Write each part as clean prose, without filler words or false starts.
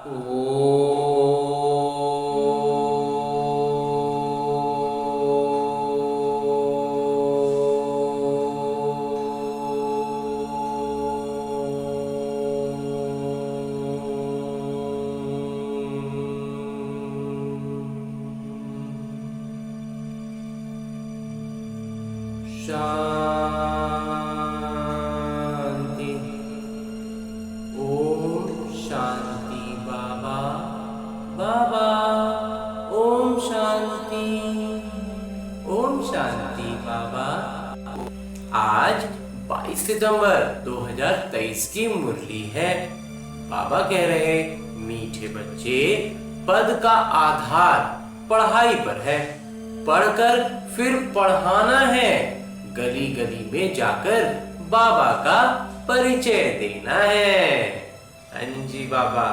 ओ शांति। ओम शांति। बाबा बाबा ओम शांति। ओम शांति बाबा। आज 22 सितंबर 2023 की मुरली है। बाबा कह रहे, मीठे बच्चे, पद का आधार पढ़ाई पर है, पढ़कर फिर पढ़ाना है, गली गली में जाकर बाबा का परिचय देना है। हाँ जी बाबा।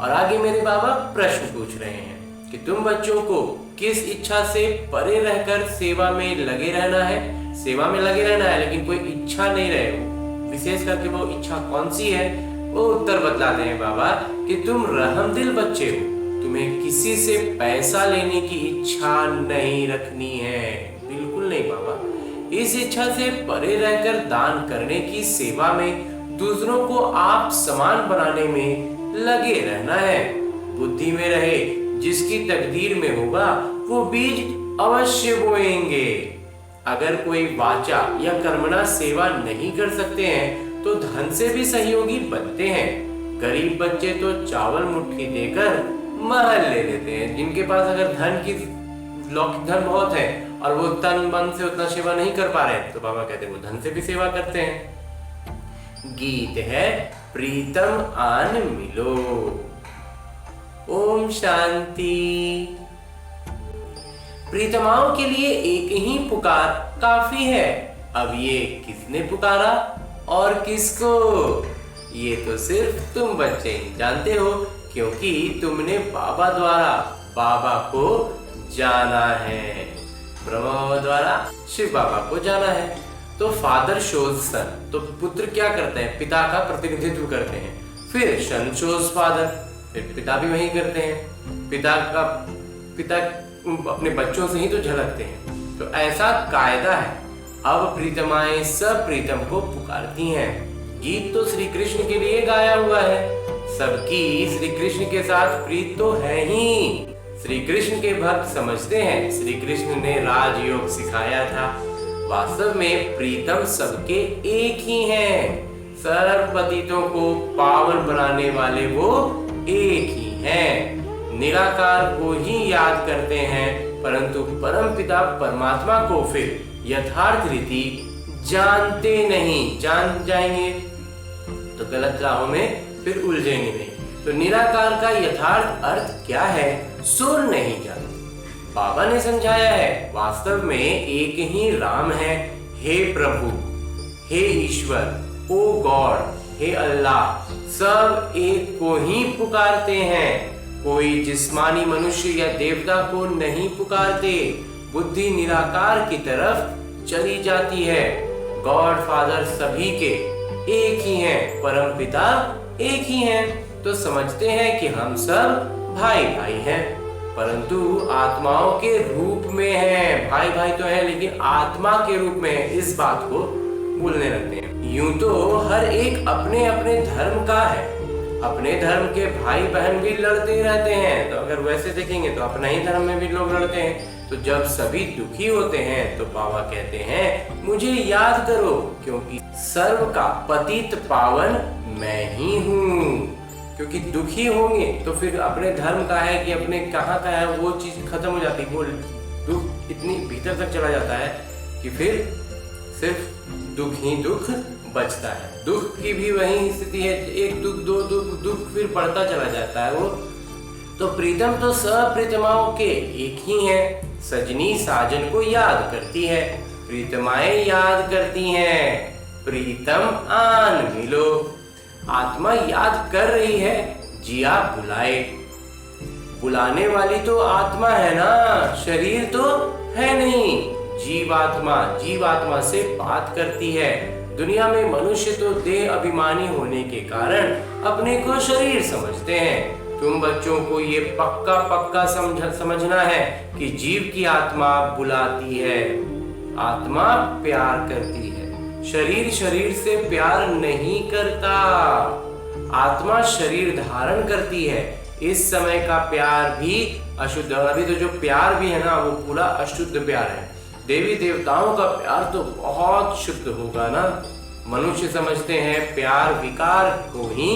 और आगे मेरे बाबा प्रश्न पूछ रहे हैं कि तुम बच्चों को किस इच्छा से परे रहकर सेवा में लगे रहना है। सेवा में लगे रहना है, लेकिन कोई इच्छा नहीं रहे, विशेष करके वो इच्छा कौन सी है, वो उत्तर बतलाते हैं बाबा कि तुम रहमदिल बच्चे हो, तुम्हें किसी से पैसा लेने की इच्छा नहीं रखनी है। बिल्कुल नहीं बाबा। इस इच्छा से परे रहकर दान करने की सेवा में, दूसरों को आप समान बनाने में लगे रहना है। बुद्धि में रहे, जिसकी तकदीर में होगा वो बीज अवश्य बोएंगे। अगर कोई वाचा या कर्मणा सेवा नहीं कर सकते हैं तो धन से भी सहयोगी बनते हैं। गरीब बच्चे तो चावल मुट्ठी देकर महल ले लेते हैं। जिनके पास अगर लौकिक धन बहुत है और वो तन मन से उतना सेवा नहीं कर पा रहे, तो बाबा कहते हैं वो धन से भी सेवा करते हैं। गीत है प्रीतम आन मिलो। ओम शांति। प्रीतमाओं के लिए एक ही पुकार काफी है। अब ये किसने पुकारा और किसको, ये तो सिर्फ तुम बच्चे ही जानते हो, क्योंकि तुमने बाबा द्वारा बाबा को जाना है। ब्रह्मा बाबा द्वारा शिव बाबा को जाना है। तो फादर शोज सन, तो पुत्र क्या करते हैं, पिता का प्रतिनिधित्व करते हैं। फिर सन शोज फादर, फिर पिता भी वही करते हैं। पिता अपने बच्चों से ही तो झलकते हैं। तो ऐसा कायदा है। अब प्रीतमाएं सब प्रीतम को पुकारती हैं। गीत तो श्री कृष्ण के लिए गाया हुआ है। सबकी श्री कृष्ण के साथ प्रीत तो है ही। श्री कृष्ण के भक्त समझते हैं श्री कृष्ण ने राजयोग सिखाया था। वास्तव में प्रीतम सबके एक ही हैं। सर्व पतितों को पावन बनाने वाले वो एक ही हैं। निराकार को ही याद करते हैं, परंतु परम पिता परमात्मा को फिर यथार्थ रीति जानते नहीं। जान जाएंगे तो गलत राहों में फिर उलझेंगे नहीं। तो निराकार का यथार्थ अर्थ क्या है, सो नहीं जानते। बाबा ने समझाया है, वास्तव में एक ही राम है। हे प्रभु, हे ईश्वर, ओ गॉड, हे अल्लाह, सब एक को ही पुकारते हैं। कोई जिस्मानी मनुष्य या देवता को नहीं पुकारते। बुद्धि निराकार की तरफ चली जाती है। गॉड फादर सभी के एक ही हैं, परम पिता एक ही हैं। तो समझते हैं कि हम सब भाई भाई हैं, परंतु आत्माओं के रूप में हैं। भाई भाई तो है, लेकिन आत्मा के रूप में है। इस बात को भूलने लगते हैं। यूं तो हर एक अपने अपने धर्म का है। अपने धर्म के भाई बहन भी लड़ते रहते हैं। तो अगर वैसे देखेंगे तो अपना ही धर्म में भी लोग लड़ते हैं। तो जब सभी दुखी होते हैं तो बाबा कहते हैं, मुझे याद करो, क्योंकि सर्व का पतित पावन मैं ही हूँ। क्योंकि दुखी होंगे तो फिर अपने धर्म का है कि अपने कहाँ का है, वो चीज खत्म हो जाती है। वो दुख इतनी भीतर तक चला जाता है कि फिर सिर्फ दुख ही दुख बचता है। दुख की भी वही स्थिति है, एक दुख दो दुख फिर बढ़ता चला जाता है वो। तो प्रीतम तो सब प्रीतमाओं के एक ही हैं। सजनी साजन को याद करती है, प्रीतमाएं याद करती हैं। प्रीतम आन मिलो। आत्मा याद कर रही है, जिया बुलाए। बुलाने वाली तो आत्मा है ना, शरीर तो है नहीं। जीवात्मा जीवात्मा से बात करती है। दुनिया में मनुष्य तो देह अभिमानी होने के कारण अपने को शरीर समझते हैं। तुम बच्चों को ये पक्का समझना है कि जीव की आत्मा बुलाती है, आत्मा प्यार करती है, शरीर से प्यार नहीं करता। आत्मा शरीर धारण करती है। इस समय का प्यार भी अशुद्ध, अभी तो जो प्यार भी है ना वो पूरा अशुद्ध प्यार है। देवी देवताओं का प्यार तो बहुत शुद्ध होगा ना। मनुष्य समझते हैं प्यार विकार को ही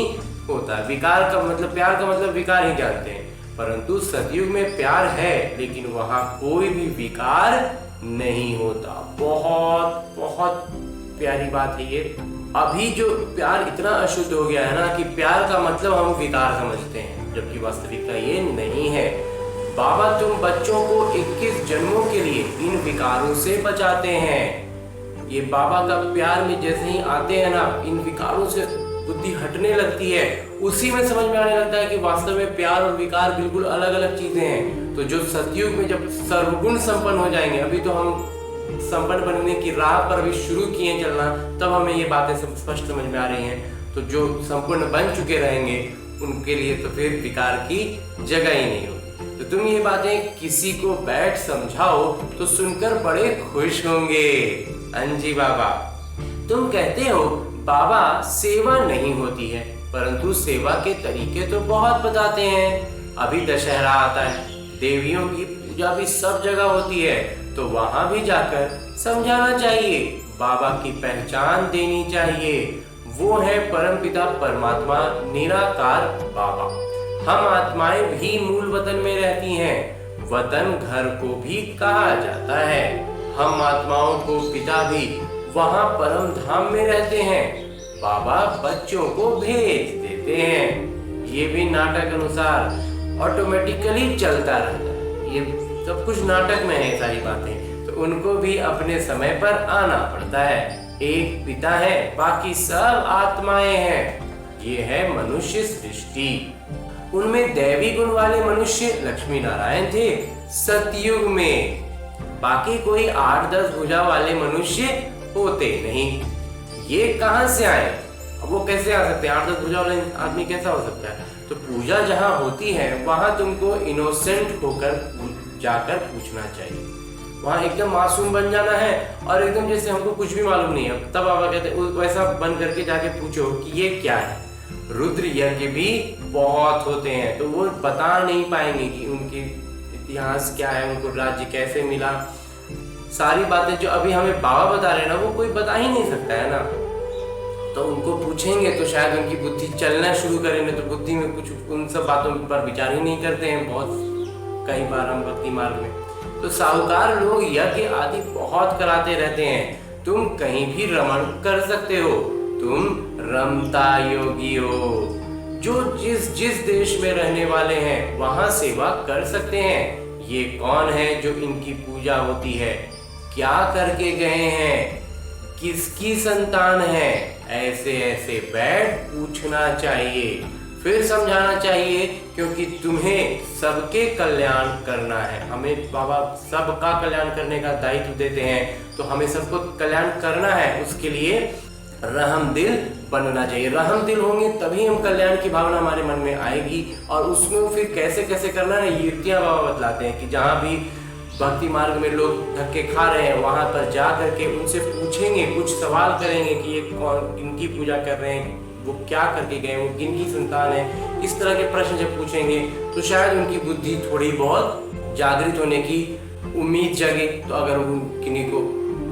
होता है, विकार का मतलब, प्यार का मतलब विकार ही जानते हैं, परंतु सतयुग में प्यार है लेकिन वहां कोई भी विकार नहीं होता। बहुत बहुत प्यारी बात है ये। अभी जो प्यार इतना अशुद्ध हो गया है ना कि प्यार का मतलब हम विकार समझते हैं, जबकि वास्तविकता ये नहीं है। बाबा तुम बच्चों को 21 जन्मों के लिए इन विकारों से बचाते हैं। ये बाबा का प्यार में जैसे ही आते हैं ना, इन विकारों से बुद्धि हटने लगती है, उसी में समझ में आने लगता है कि वास्तव में प्यार और विकार बिल्कुल अलग अलग चीजें हैं। तो जो सतयुग में जब सर्वगुण संपन्न हो जाएंगे, अभी तो हम संपन्न बनने की राह पर भी शुरू किए चलना, तब हमें ये बातें स्पष्ट समझ में आ रही हैं। तो जो संपूर्ण बन चुके रहेंगे उनके लिए तो फिर विकार की जगह ही नहीं होगी। तो तुम ये बातें किसी को बैठ समझाओ तो सुनकर बड़े खुश होंगे। अंजी बाबा, तुम कहते हो बाबा सेवा नहीं होती है, परंतु सेवा के तरीके तो बहुत बताते हैं। अभी दशहरा आता है, देवियों की पूजा भी सब जगह होती है, तो वहां भी जाकर समझाना चाहिए, बाबा की पहचान देनी चाहिए। वो है परमपिता परमात्मा निराकार बाबा। हम आत्माएं भी मूल वतन में रहती हैं। वतन घर को भी कहा जाता है। हम आत्माओं को पिता भी वहां परम धाम में रहते हैं। बाबा बच्चों को भेज देते हैं। ये भी नाटक अनुसार ऑटोमेटिकली चलता रहता है। ये सब कुछ नाटक में है सारी बातें, तो उनको भी अपने समय पर आना पड़ता है। एक पिता है, बाकी सब आत्माएं हैं। ये है मनुष्य सृष्टि। उनमें दैवी गुण वाले मनुष्य लक्ष्मी नारायण थे सतयुग में, बाकी कोई 8-10 भुजा वाले मनुष्य होते नहीं। ये कहां से आए? अब वो कैसे आ सकते हैं? 8-10 भुजा वाले आदमी कैसा हो सकता है? तो पूजा जहां होती है वहां तुमको इनोसेंट होकर जाकर पूछना चाहिए। वहां एकदम मासूम बन जाना है और एकदम जैसे हमको कुछ भी मालूम नहीं है, तब बाबा कहते हैं वैसा बन करके जाके पूछो कि ये क्या है। रुद्र यज्ञ भी बहुत होते हैं, तो वो बता नहीं पाएंगे कि उनके इतिहास क्या है, उनको राज्य कैसे मिला। सारी बातें जो अभी हमें बाबा बता रहे हैं ना, वो कोई बता ही नहीं सकता है ना। तो उनको पूछेंगे तो शायद उनकी बुद्धि चलना शुरू करेंगे, तो बुद्धि में कुछ उन सब बातों पर विचार ही नहीं करते हैं। बहुत कई बार हम भक्ति मार्ग में तो साहूकार लोग यज्ञ आदि बहुत कराते रहते हैं। तुम कहीं भी रमण कर सकते हो, तुम रमता योगी हो। जो जिस देश में रहने वाले हैं वहां सेवा कर सकते हैं। ये कौन है जो इनकी पूजा होती है, क्या करके गए हैं, किसकी संतान है, ऐसे ऐसे बैठ पूछना चाहिए, फिर समझाना चाहिए, क्योंकि तुम्हें सबके कल्याण करना है। हमें बाबा सबका कल्याण करने का दायित्व देते हैं, तो हमें सबको कल्याण करना है। उसके लिए रहम दिल बनना चाहिए। रहम दिल होंगे तभी हम कल्याण की भावना हमारे मन में आएगी। और उसमें फिर कैसे कैसे करना है, ये युक्तियां बाबा बतलाते हैं कि जहाँ भी भक्ति मार्ग में लोग धक्के खा रहे हैं वहां पर जा करके उनसे पूछेंगे, कुछ सवाल करेंगे कि ये कौन, किनकी पूजा कर रहे हैं, वो क्या करके गए, वो किनकी संतान है। इस तरह के प्रश्न जब पूछेंगे तो शायद उनकी बुद्धि थोड़ी बहुत जागृत होने की उम्मीद जगे। तो अगर किन्हीं को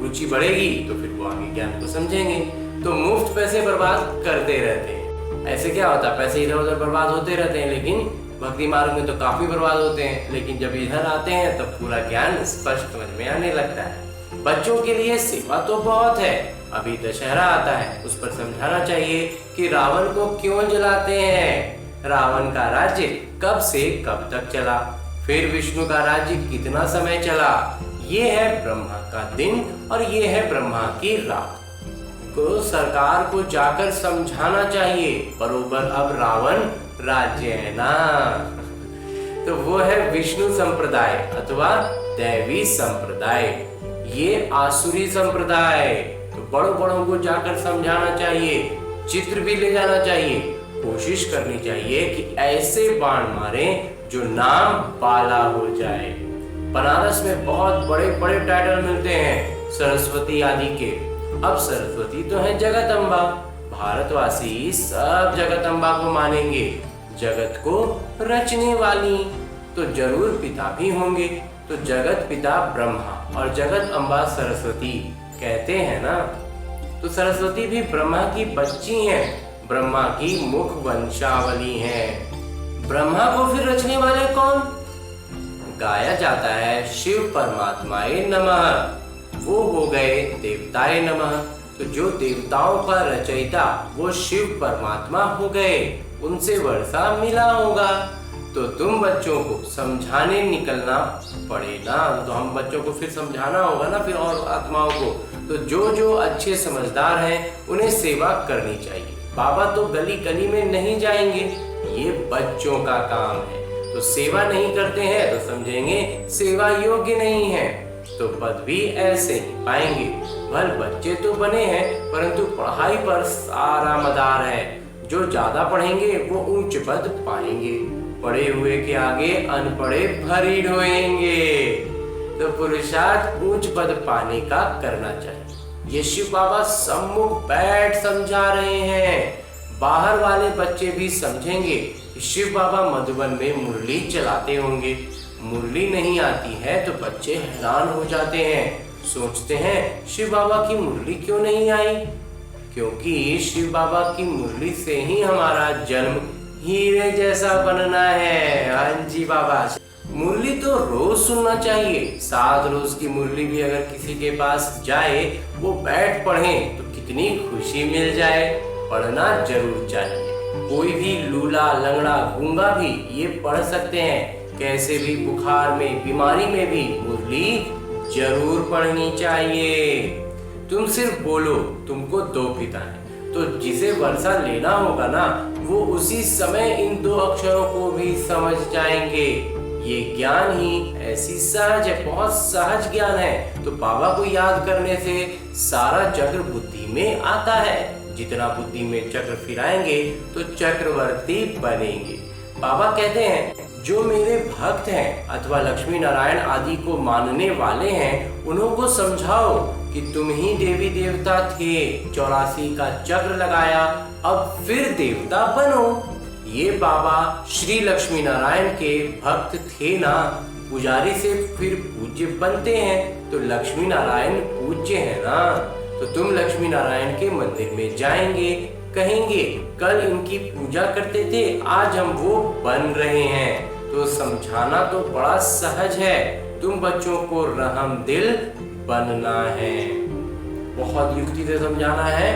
रुचि बढ़ेगी तो फिर वो आगे ज्ञान को समझेंगे। तो मुफ्त पैसे बर्बाद करते रहते हैं। ऐसे क्या होता है, पैसे इधर उधर बर्बाद होते रहते हैं, लेकिन भक्ति मार्ग में तो काफी बर्बाद होते हैं। लेकिन जब इधर आते हैं तब पूरा ज्ञान स्पष्ट समझ में आने लगता है। बच्चों के लिए सेवा तो बहुत है। अभी दशहरा आता है, उस पर समझाना चाहिए कि रावण को क्यों जलाते हैं, रावण का राज्य कब से कब तक चला, फिर विष्णु का राज्य कितना समय चला। ये है ब्रह्मा का दिन और ये है ब्रह्मा की रात। को सरकार को जाकर समझाना चाहिए, बरोबर अब रावण राज्य है ना। तो वो है विष्णु संप्रदाय अथवा दैवी संप्रदाय, ये आसुरी संप्रदाय। तो बड़ों बड़ों को जाकर समझाना चाहिए, चित्र भी ले जाना चाहिए, कोशिश करनी चाहिए कि ऐसे बाण मारें जो नाम बाला हो जाए। बनारस में बहुत बड़े बड़े टाइटल मिलते हैं सरस्वती आदि के। अब सरस्वती तो है जगदम्बा, भारतवासी सब जगदम्बा को मानेंगे। जगत को रचने वाली तो जरूर पिता भी होंगे, तो जगत पिता ब्रह्मा और जगत अम्बा सरस्वती कहते हैं ना। तो सरस्वती भी ब्रह्मा की बच्ची हैं, ब्रह्मा की मुख वंशावली हैं। ब्रह्मा को फिर रचने वाले कौन? गाया जाता है शिव परमात्माए नमः, वो हो गए देवताए नमः। तो जो देवताओं का रचयिता वो शिव परमात्मा हो गए, उनसे वर्षा मिला होगा। तो तुम बच्चों को समझाने निकलना पड़ेगा, तो हम बच्चों को फिर समझाना होगा ना फिर और आत्माओं को। तो जो जो अच्छे समझदार हैं उन्हें सेवा करनी चाहिए। बाबा तो गली गली में नहीं जाएंगे, ये बच्चों का काम है। तो सेवा नहीं करते हैं तो समझेंगे सेवा योग्य नहीं है, तो पद भी ऐसे ही पाएंगे। भले बच्चे तो बने हैं परंतु पढ़ाई पर सारा मदार है। जो ज्यादा पढ़ेंगे वो उच्च पद पाएंगे, पढ़े हुए के आगे अनपढ़े भरी ढोएंगे। तो पुरुषार्थ उच्च पद पाने का करना चाहिए। ये शिव बाबा सम्मुख बैठ समझा रहे हैं। बाहर वाले बच्चे भी समझेंगे कि शिव बाबा मधुबन में मुरली चलाते होंगे। मुरली नहीं आती है तो बच्चे हैरान हो जाते हैं, सोचते हैं शिव बाबा की मुरली क्यों नहीं आई, क्योंकि शिव बाबा की मुरली से ही हमारा जन्म हीरे जैसा बनना है। हाँ जी बाबा, मुरली तो रोज सुनना चाहिए। 7 रोज की मुरली भी अगर किसी के पास जाए, वो बैठ पढ़े तो कितनी खुशी मिल जाए। पढ़ना जरूर चाहिए। कोई भी लूला लंगड़ा गूंगा भी ये पढ़ सकते हैं। कैसे भी बुखार में बीमारी में भी मुरली जरूर पढ़नी चाहिए। तुम सिर्फ बोलो तुमको 2 पिता हैं, तो जिसे वर्षा लेना होगा ना वो उसी समय इन 2 अक्षरों को भी समझ जाएंगे। ये ज्ञान ही ऐसी सहज है, बहुत सहज ज्ञान है। तो बाबा को याद करने से सारा चक्र बुद्धि में आता है। जितना बुद्धि में चक्र फिराएंगे तो चक्रवर्ती बनेंगे। बाबा कहते हैं जो मेरे भक्त हैं अथवा लक्ष्मी नारायण आदि को मानने वाले हैं, उन्हों को समझाओ कि तुम ही देवी देवता थे, 84 का चक्र लगाया, अब फिर देवता बनो। ये बाबा श्री लक्ष्मी नारायण के भक्त थे ना, पुजारी से फिर पूज्य बनते हैं, तो लक्ष्मी नारायण पूज्य है ना। तो तुम लक्ष्मी नारायण के मंदिर में जाएंगे, कहेंगे कल इनकी पूजा करते थे, आज हम वो बन रहे हैं। तो समझाना तो बड़ा सहज है। तुम बच्चों को रहम दिल बनना है, बहुत युक्ति से समझाना है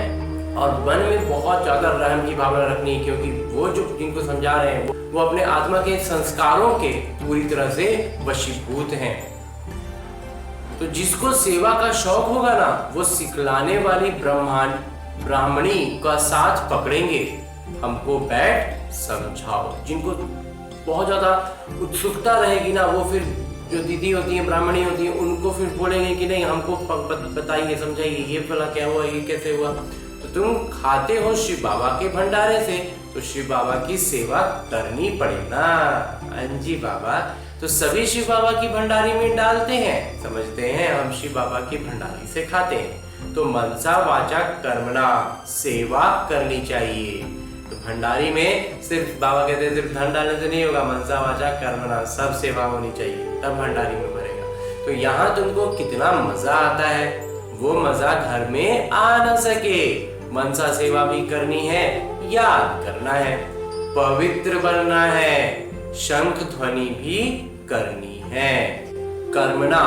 और मन में बहुत ज्यादा रहम की भावना रखनी है, क्योंकि वो जो जिनको समझा रहे हैं वो अपने आत्मा के संस्कारों के पूरी तरह से वशीभूत हैं। तो जिसको सेवा का शौक होगा ना, वो सिखलाने वाली ब्राह्मणी का साथ पकड़ेंगे, हमको बैठ समझाओ। जिनको बहुत ज्यादा उत्सुकता रहेगी ना, वो फिर जो दीदी होती है, ब्राह्मणी होती है, उनको फिर बोलेंगे कि नहीं हमको बताइए, समझाइए, ये भला क्या हुआ, ये कैसे हुआ। तो तुम खाते हो शिव बाबा के भंडारे से, तो शिव बाबा की सेवा करनी पड़े ना। अंजी बाबा तो सभी शिव बाबा की भंडारी में डालते हैं, समझते हैं हम शिव बाबा की भंडारी से खाते हैं। तो मनसा वाचा कर्मणा सेवा करनी चाहिए। तो भंडारी में सिर्फ बाबा कहते हैं सिर्फ धन डालने से नहीं होगा, मनसा वाचा कर्मणा सब सेवा होनी चाहिए, तब भंडारी में भरेगा। तो यहाँ तुमको कितना मजा आता है, वो मजा घर में आ न सके। मनसा सेवा भी करनी है, याद करना है, पवित्र बनना है, शंख ध्वनि भी करनी है। कर्मणा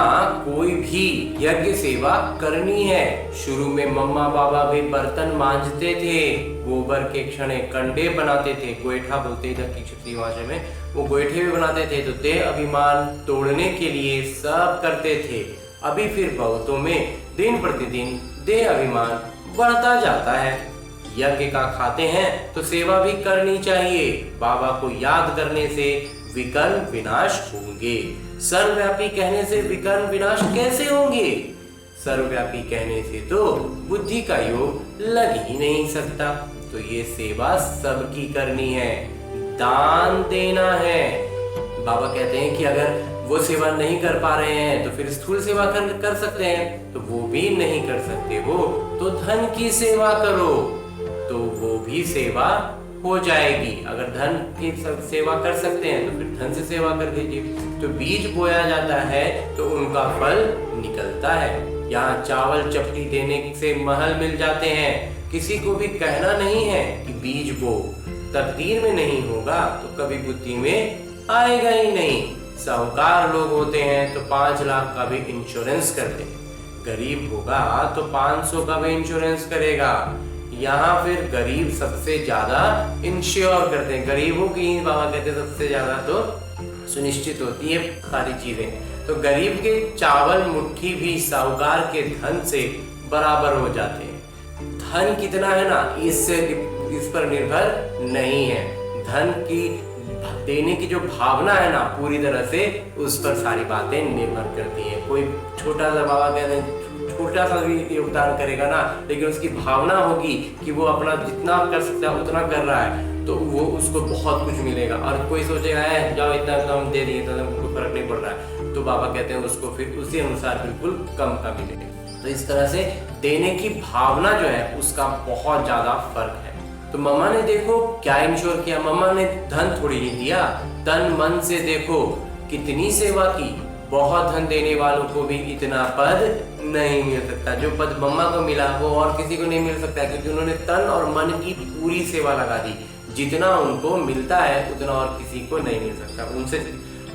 कोई भी यज्ञ सेवा करनी है। शुरू में मम्मा बाबा भी बर्तन मांजते थे, गोबर के क्षणे कंडे बनाते थे, गोईठा बोलते थे कि क्षत्रिय भाषा में, वो गोईठे भी बनाते थे। तो देह अभिमान तोड़ने के लिए सब करते थे। अभी फिर बहुतों में दिन प्रतिदिन देह अभिमान बढ़ता जाता है। यज्ञ का खाते हैं तो सेवा भी करनी चाहिए। बाबा को याद करने से विकर्म विनाश होंगे। सर्वव्यापी कहने से विकर्म विनाश कैसे होंगे? सर्वव्यापी कहने से तो बुद्धि का योग लग ही नहीं सकता। तो ये सेवा सबकी करनी है, दान देना है। बाबा कहते हैं कि अगर वो सेवा नहीं कर पा रहे हैं तो फिर स्थूल सेवा कर सकते हैं, तो वो भी नहीं कर सकते हो तो धन की सेवा करो, तो वो भी सेवा हो जाएगी। अगर धन की सेवा कर सकते हैं तो फिर धन से सेवा कर दीजिए। तो बीज बोया जाता है तो उनका फल निकलता है। यहाँ चावल चपटी देने से महल मिल जाते हैं। किसी को भी कहना नहीं है कि बीज बो, तकदीर में नहीं होगा तो कभी बुद्धि में आएगा ही नहीं। साहूकार लोग होते हैं तो 5 लाख का भी इंश्योरेंस करते हैं, गरीब होगा तो 500 का भी इंश्योरेंस करेगा। यहाँ फिर गरीब सबसे ज्यादा इंश्योर करते हैं, गरीबों की बाबा कहते हैं सबसे ज्यादा तो सुनिश्चित होती है सारी चीजें। तो गरीब के चावल मुट्ठी भी साहूकार के धन से बराबर हो जाते हैं। धन कितना है ना, इस पर निर्भर नहीं है। धन की देने की जो भावना है ना, पूरी तरह से उस पर सारी बातें निर्भर करती हैं। कोई छोटा सा बाबा कहते हैं छोटा सा भी योगदान करेगा ना, लेकिन उसकी भावना होगी कि वो अपना जितना कर सकता है उतना कर रहा है, तो वो उसको बहुत कुछ मिलेगा। और कोई सोचेगा है जाओ इतना हम दे दिए तो हमको फर्क नहीं पड़ रहा है, तो बाबा कहते हैं उसको फिर उसी अनुसार बिल्कुल कम का मिलेगा। तो इस तरह से देने की भावना जो है उसका बहुत ज्यादा फर्क है। तो मम्मा ने देखो क्या इंश्योर किया, मम्मा ने धन थोड़ी ही दिया, तन मन से देखो कितनी सेवा की। बहुत धन देने वालों को भी इतना पद नहीं मिल सकता। जो पद मम्मा को मिला वो और किसी को नहीं मिल सकता, क्योंकि उन्होंने तन और मन की पूरी सेवा लगा दी। जितना उनको मिलता है उतना और किसी को नहीं मिल सकता।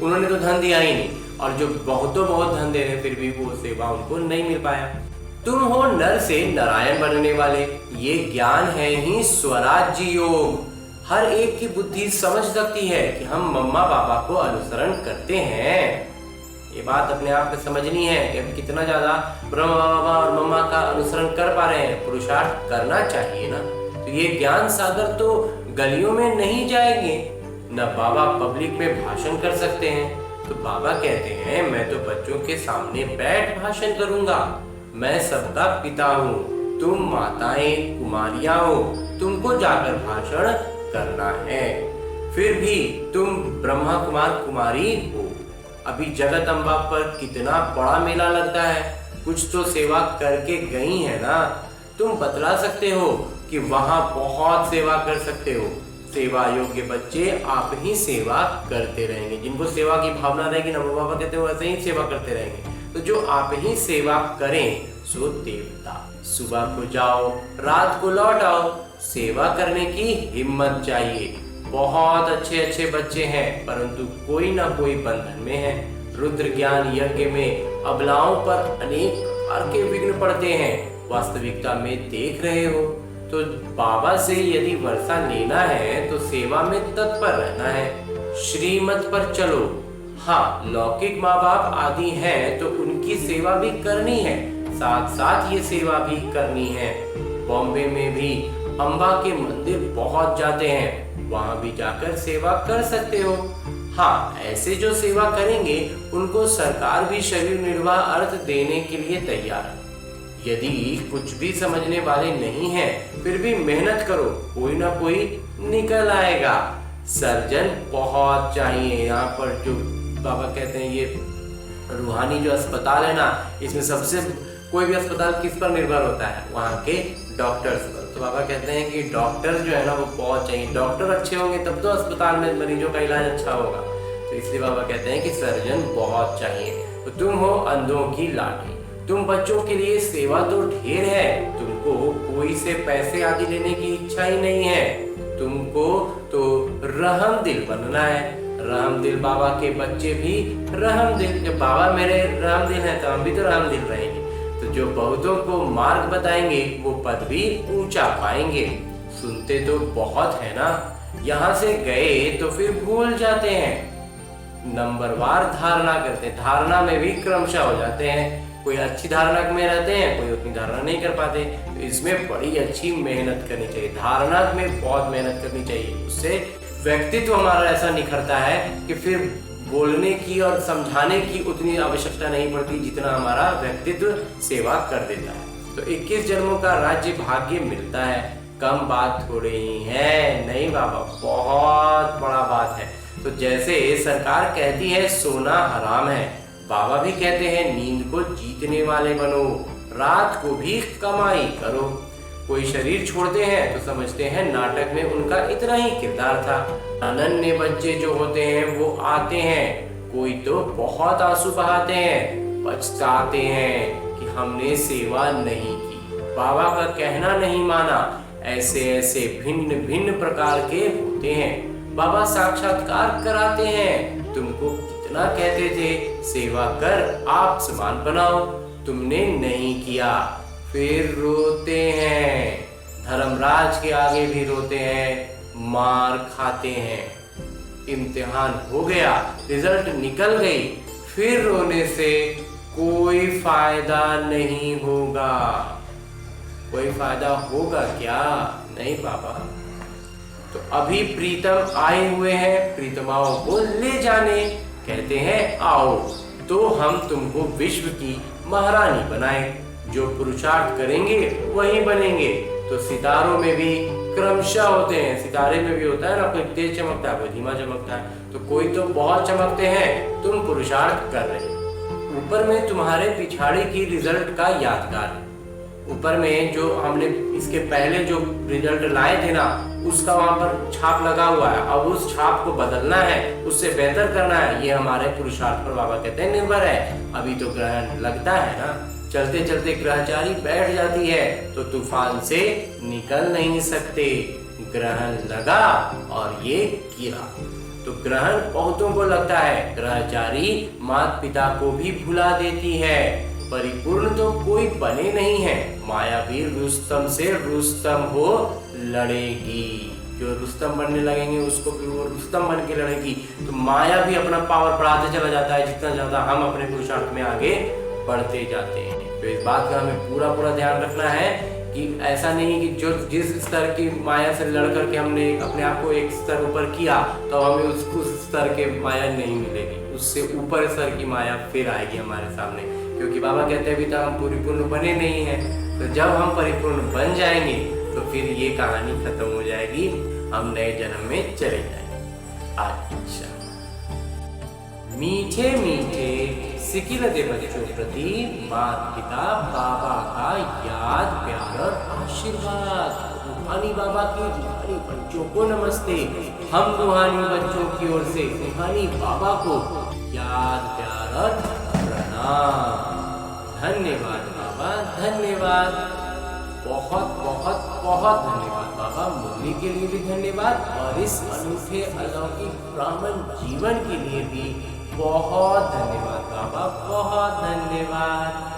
उन्होंने तो धन दिया ही नहीं, और जो बहुत धन दे रहे फिर भी वो सेवा उनको नहीं मिल पाया। तुम हो नर से नारायण बनने वाले, ये ज्ञान है ही स्वराज्य योग। हर एक की बुद्धि समझ सकती है कि हम मम्मा पापा को अनुसरण करते हैं। ये बात अपने आप में समझनी है कि हम कितना ज्यादा ब्रह्मा बाबा और मम्मा का अनुसरण कर पा रहे हैं। पुरुषार्थ करना चाहिए ना। तो ये ज्ञान सागर तो गलियों में नहीं जाएंगे, न बाबा पब्लिक में भाषण कर सकते हैं। तो बाबा कहते हैं मैं तो बच्चों के सामने बैठ भाषण करूंगा। मैं सबका पिता हूँ, तुम माताएं कुमारियां हो, तुमको जाकर भाषण करना है। फिर भी तुम ब्रह्मा कुमार कुमारी हो। अभी जगत अम्बा पर कितना बड़ा मेला लगता है, कुछ तो सेवा करके गई है ना। तुम बतला सकते हो कि वहां बहुत सेवा कर सकते हो। सेवा योग्य बच्चे आप ही सेवा करते रहेंगे। जिनको सेवा की भावना रहेगी ना, वो बाबा कहते हो वैसे ही सेवा करते रहेंगे। तो जो आप ही सेवा करें सो देवता। सुबह को जाओ रात को लौट आओ, सेवा करने की हिम्मत चाहिए। बहुत अच्छे बच्चे हैं, परंतु कोई ना कोई बंधन में है। रुद्र ज्ञान यज्ञ में अबलाओं पर अनेक प्रकार के विघ्न पड़ते हैं, वास्तविकता में देख रहे हो। तो बाबा से यदि वर्षा लेना है तो सेवा में तत्पर रहना है, श्रीमत पर चलो। हाँ, लौकिक माँ बाप आदि हैं तो उनकी सेवा भी करनी है, साथ साथ ये सेवा भी करनी है। बॉम्बे में भी अम्बा के मंदिर बहुत जाते हैं, वहां भी जाकर सेवा कर सकते हो। हाँ, ऐसे जो सेवा करेंगे उनको सरकार भी शरीर निर्वाह अर्थ देने के लिए तैयार है। यदि कुछ भी समझने वाले नहीं हैं, फिर भी मेहनत करो, कोई ना कोई निकल आएगा। सर्जन बहुत चाहिए। यहाँ पर जो बाबा कहते हैं ये रूहानी जो अस्पताल है ना, इसमें सबसे कोई भी अस्पताल किस पर निर्भर होता है, वहाँ के डॉक्टर्स पर। तो बाबा कहते हैं कि डॉक्टर जो है ना वो बहुत चाहिए। डॉक्टर अच्छे होंगे तब तो अस्पताल में मरीजों का इलाज अच्छा होगा। तो इसलिए बाबा कहते हैं कि सर्जन बहुत चाहिए। तो तुम हो अंधों की लाठी, तुम बच्चों के लिए सेवा तो ढेर है, तुमको कोई से पैसे आदि लेने की इच्छा ही नहीं है। तुमको तो रहम दिल बनना है। रहम दिल बाबा के बच्चे भी रहम दिल, जब बाबा मेरे रहम दिल है तो हम भी तो रहम दिल रहेंगे। तो जो बहुतों को मार्ग बताएंगे वो पद भी ऊंचा पाएंगे। सुनते तो बहुत है ना, यहाँ से गए तो फिर भूल जाते हैं। नंबरवार धारणा करते हैं, धारणा में भी क्रमशः हो जाते हैं। कोई अच्छी धारणा में रहते हैं, कोई उतनी धारणा नहीं कर पाते। तो इसमें बड़ी अच्छी मेहनत करनी चाहिए, धारणा में बहुत मेहनत करनी चाहिए। उससे व्यक्तित्व हमारा ऐसा निखरता है कि फिर बोलने की और समझाने की उतनी आवश्यकता नहीं पड़ती जितना हमारा व्यक्तित्व सेवा कर देता है। तो 21 जन्मों का राज्य भाग्य मिलता है। कम बात थोड़ी ही है, नहीं बाबा, बहुत बड़ा बात है। तो जैसे सरकार कहती है सोना हराम है, बाबा भी कहते हैं नींद को जीतने वाले बनो, रात को भी कमाई करो। कोई शरीर छोड़ते हैं तो समझते हैं नाटक में उनका इतना ही किरदार था। अनन्य बच्चे जो होते हैं वो आते हैं, कोई तो बहुत आंसू बहाते हैं, पछताते हैं कि हमने सेवा नहीं की, बाबा का कहना नहीं माना। ऐसे ऐसे भिन्न भिन्न प्रकार के होते हैं। बाबा साक्षात्कार कराते हैं, तुमको कितना कहते थे सेवा कर आप समान बनाओ, तुमने नहीं किया, फिर रोते हैं। धर्मराज के आगे भी रोते हैं, मार खाते हैं। इम्तिहान हो गया, रिजल्ट निकल गई, फिर रोने से कोई फायदा नहीं होगा। कोई फायदा होगा क्या? नहीं बाबा। तो अभी प्रीतम आए हुए हैं, प्रीतमाओं को ले जाने। कहते हैं आओ तो हम तुमको विश्व की महारानी बनाए, जो पुरुषार्थ करेंगे वही बनेंगे। तो सितारों में भी क्रमशः होते हैं, सितारे में भी होता है ना, कोई तेज चमकता है, कोई धीमा चमकता है। तो कोई तो बहुत चमकते हैं, तुम पुरुषार्थ कर रहे हो। ऊपर में तुम्हारे पिछाड़ी की रिजल्ट का यादगार है। ऊपर में जो हमने इसके पहले जो रिजल्ट लाए थे ना, उसका वहां पर छाप लगा हुआ है। अब उस छाप को बदलना है, उससे बेहतर करना है, ये हमारे पुरुषार्थ पर बाबा कहते हैं निर्भर है। अभी तो ग्रहण लगता है ना, चलते चलते ग्रहचारी बैठ जाती है तो तूफान से निकल नहीं सकते। ग्रहण लगा और ये गिरा। तो ग्रहण बहुतों को लगता है, ग्रहचारी माता पिता को भी भुला देती है। परिपूर्ण तो कोई बने नहीं है, माया भी रुस्तम से रुस्तम हो लड़ेगी। जो रुस्तम बनने लगेंगे उसको फिर वो रुस्तम बन के लड़ेगी। तो माया भी अपना पावर बढ़ाते चला जाता है, जितना ज्यादा हम अपने पुरुषार्थ में आगे बढ़ते जाते हैं। तो इस बात का हमें पूरा ध्यान रखना है कि ऐसा नहीं कि जो जिस स्तर की माया से लड़ करके हमने अपने आप को एक स्तर ऊपर किया तो हमें उस स्तर के माया नहीं मिलेगी, उससे ऊपर स्तर की माया फिर आएगी हमारे सामने। क्योंकि बाबा कहते हैं अभी तक हम परिपूर्ण बने नहीं हैं, तो जब हम परिपूर्ण बन जाएंगे तो फिर ये कहानी खत्म हो जाएगी, हम नए जन्म में चले जाएंगे। अच्छा, मीठे मीठे सिकिलते बच्चों प्रति माता पिता बाबा का याद प्यार और आशीर्वाद। रूहानी बाबा की रूहानी बच्चों को नमस्ते। हम रूहानी बच्चों की ओर से रूहानी बाबा को याद प्यार और प्रणाम। धन्यवाद बाबा, धन्यवाद, बहुत बहुत बहुत धन्यवाद बाबा। मुरली के लिए भी धन्यवाद और इस अनूठे अलौकिक ब्राह्मण जीवन के लिए भी बहुत धन्यवाद बाबा, बहुत धन्यवाद।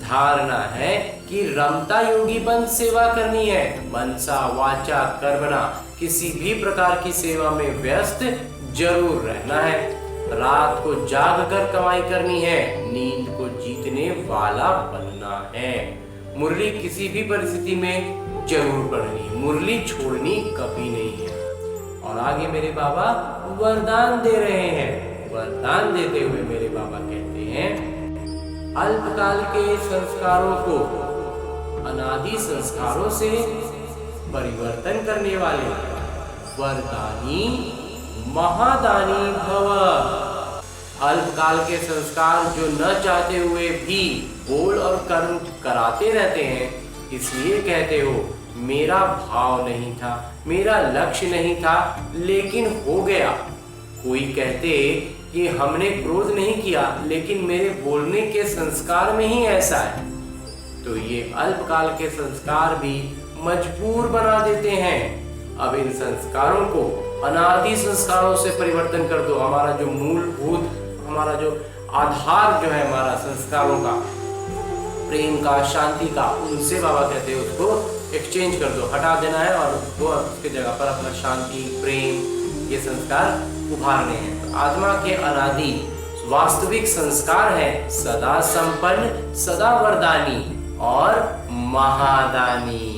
धारणा है कि रमता योगी बन सेवा करनी है, मनसा वाचा कर्मणा किसी भी प्रकार की सेवा में व्यस्त जरूर रहना है। रात को जाग कर कमाई करनी है, नींद को जीतने वाला बनना है। मुरली किसी भी परिस्थिति में जरूर पढ़नी है, मुरली छोड़नी कभी नहीं है। और आगे मेरे बाबा वरदान दे रहे हैं। वरदान देते हुए मेरे बाबा कहते हैं, अल्पकाल के संस्कारों को अनादि संस्कारों से परिवर्तन करने वाले वरदानी महादानी भव। अल्पकाल के संस्कार जो न चाहते हुए भी बोल और कर्म कराते रहते हैं, इसलिए कहते हो मेरा भाव नहीं था, मेरा लक्ष्य नहीं था, लेकिन हो गया। कोई कहते कि हमने क्रोध नहीं किया, लेकिन मेरे बोलने के संस्कार में ही ऐसा है। तो ये अल्पकाल के संस्कार भी मजबूर बना देते हैं। अब इन संस्कारों को अनादि संस्कारों से परिवर्तन कर दो। हमारा जो मूलभूत, हमारा जो आधार जो है हमारा संस्कारों का, प्रेम का, शांति का, उनसे बाबा कहते हैं उसको एक्सचेंज कर दो, हटा देना है और वो उसके जगह पर अपना शांति, प्रेम, ये संस्कार उभारने हैं। तो आत्मा के अनादि वास्तविक संस्कार है सदा संपन्न, सदा वरदानी और महादानी।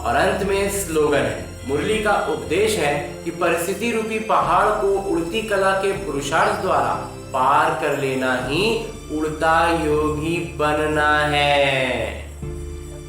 और अंत में स्लोगन है, मुरली का उपदेश है कि परिस्थिति रूपी पहाड़ को उड़ती कला के पुरुषार्थ द्वारा पार कर लेना ही उड़ता योगी बनना है।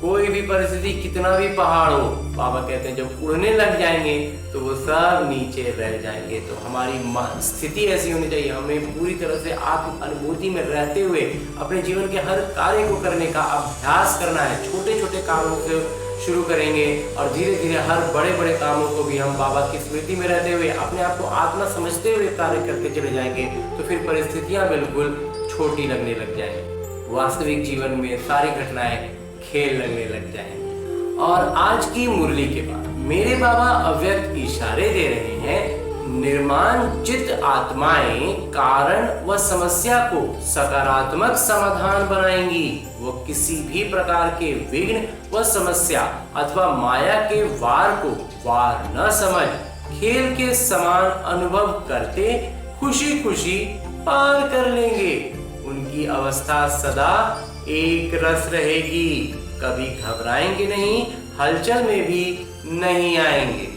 कोई भी परिस्थिति कितना भी पहाड़ हो, बाबा कहते हैं जब उड़ने लग जाएंगे तो वो सब नीचे रह जाएंगे। तो हमारी स्थिति ऐसी होनी चाहिए, हमें पूरी तरह से आत्म अनुभूति में रहते हुए अपने जीवन के हर कार्य को करने का अभ्यास करना है। छोटे छोटे कामों से शुरू करेंगे और धीरे धीरे हर बड़े बड़े कामों को भी हम बाबा की स्मृति में रहते हुए अपने आप को आत्मा समझते हुए कार्य करते चले जाएंगे। तो फिर परिस्थितियां बिल्कुल छोटी लगने लग जाएंगी, वास्तविक जीवन में सारी घटनाएं खेल लगने लग जाएंगे। और आज की मुरली के बाद मेरे बाबा अव्यक्त इशारे दे रहे हैं, निर्माण चित्त आत्माएं कारण व समस्या को सकारात्मक समाधान बनाएंगी। वो किसी भी प्रकार के विघ्न व समस्या अथवा माया के वार को वार न समझ खेल के समान अनुभव करते खुशी खुशी पार कर लेंगे। उनकी अवस्था सदा एक रस रहेगी, कभी घबराएंगे नहीं, हलचल में भी नहीं आएंगे।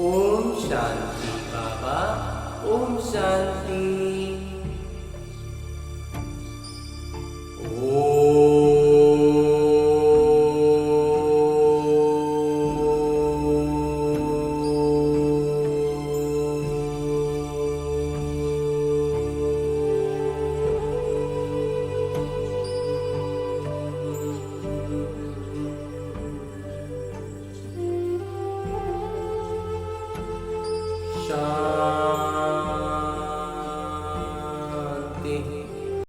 ओम शांति बाबा, ओम शांति। शांति।